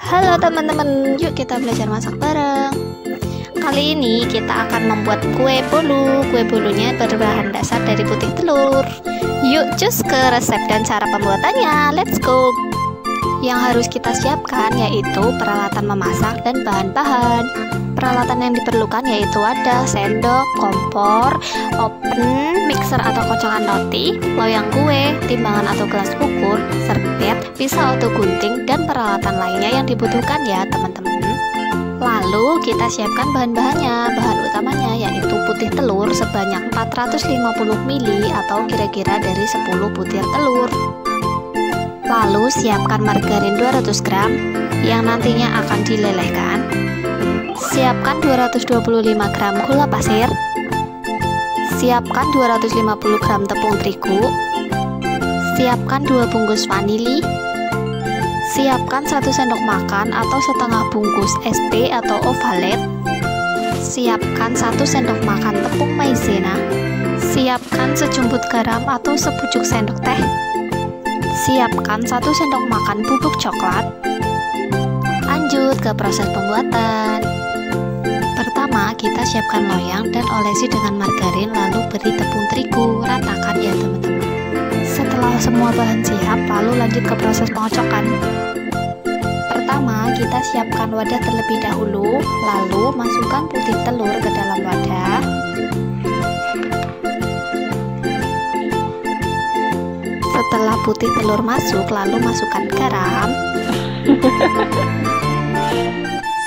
Halo teman-teman, yuk kita belajar masak bareng. Kali ini kita akan membuat kue bolu. Kue bolunya berbahan dasar dari putih telur. Yuk cus ke resep dan cara pembuatannya. Let's go. Yang harus kita siapkan yaitu peralatan memasak dan bahan-bahan. Peralatan yang diperlukan yaitu ada sendok, kompor, oven, mixer atau kocokan roti, loyang kue, timbangan atau gelas ukur, serbet, pisau atau gunting, dan peralatan lainnya yang dibutuhkan ya teman-teman. Lalu kita siapkan bahan-bahannya. Bahan utamanya yaitu putih telur sebanyak 450 ml atau kira-kira dari 10 butir telur. Lalu siapkan margarin 200 gram yang nantinya akan dilelehkan. Siapkan 225 gram gula pasir. Siapkan 250 gram tepung terigu. Siapkan 2 bungkus vanili. Siapkan 1 sendok makan atau setengah bungkus SP atau ovalet. Siapkan 1 sendok makan tepung maizena. Siapkan sejumput garam atau sepucuk sendok teh. Siapkan 1 sendok makan bubuk coklat. Lanjut ke proses pembuatan. Pertama, kita siapkan loyang dan olesi dengan margarin, lalu beri tepung terigu, ratakan ya teman-teman. Setelah semua bahan siap, lalu lanjut ke proses pengocokan. Pertama, kita siapkan wadah terlebih dahulu, lalu masukkan putih telur ke dalam wadah. Setelah putih telur masuk, lalu masukkan garam.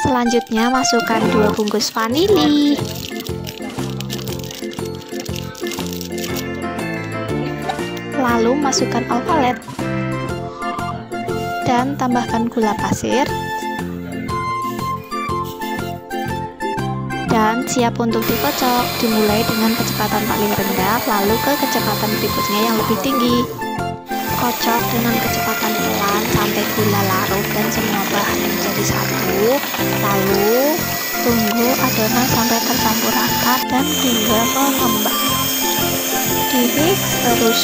Selanjutnya masukkan 2 bungkus vanili. Lalu masukkan ovalet. Dan tambahkan gula pasir. Dan siap untuk dikocok. Dimulai dengan kecepatan paling rendah, lalu ke kecepatan berikutnya yang lebih tinggi. Kocok dengan kecepatan pelan sampai gula larut dan semua bahan menjadi satu. Lalu tunggu adonan sampai tercampur rata dan hingga mengembang. Di-mix terus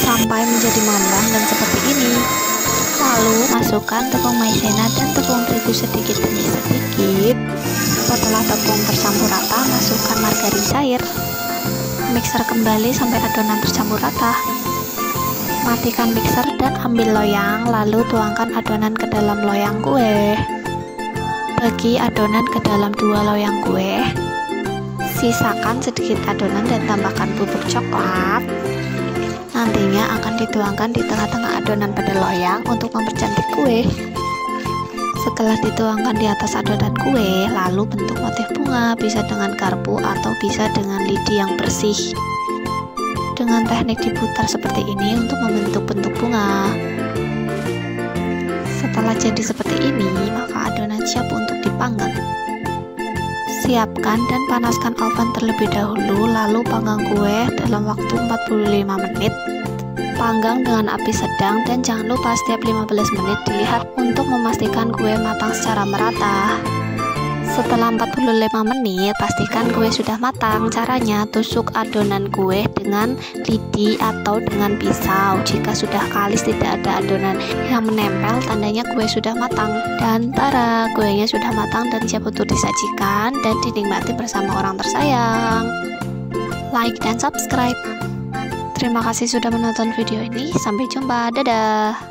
sampai menjadi mengembang dan seperti ini. Lalu masukkan tepung maizena dan tepung terigu sedikit demi sedikit. Setelah tepung tercampur rata, masukkan margarin cair. Mixer kembali sampai adonan tercampur rata. Matikan mixer dan ambil loyang, lalu tuangkan adonan ke dalam loyang kue. Bagi adonan ke dalam 2 loyang kue. Sisakan sedikit adonan dan tambahkan bubuk coklat. Nantinya akan dituangkan di tengah-tengah adonan pada loyang untuk mempercantik kue. Setelah dituangkan di atas adonan kue, lalu bentuk motif bunga, bisa dengan garpu atau bisa dengan lidi yang bersih. Dengan teknik diputar seperti ini untuk membentuk bentuk bunga. Setelah jadi seperti ini, maka adonan siap untuk dipanggang. Siapkan dan panaskan oven terlebih dahulu, lalu panggang kue dalam waktu 45 menit. Panggang dengan api sedang dan jangan lupa setiap 15 menit dilihat untuk memastikan kue matang secara merata. Setelah 45 menit, pastikan kue sudah matang. Caranya, tusuk adonan kue dengan lidi atau dengan pisau. Jika sudah kalis tidak ada adonan yang menempel, tandanya kue sudah matang. Dan tada, kuenya sudah matang dan siap untuk disajikan dan dinikmati bersama orang tersayang. Like dan subscribe. Terima kasih sudah menonton video ini. Sampai jumpa. Dadah.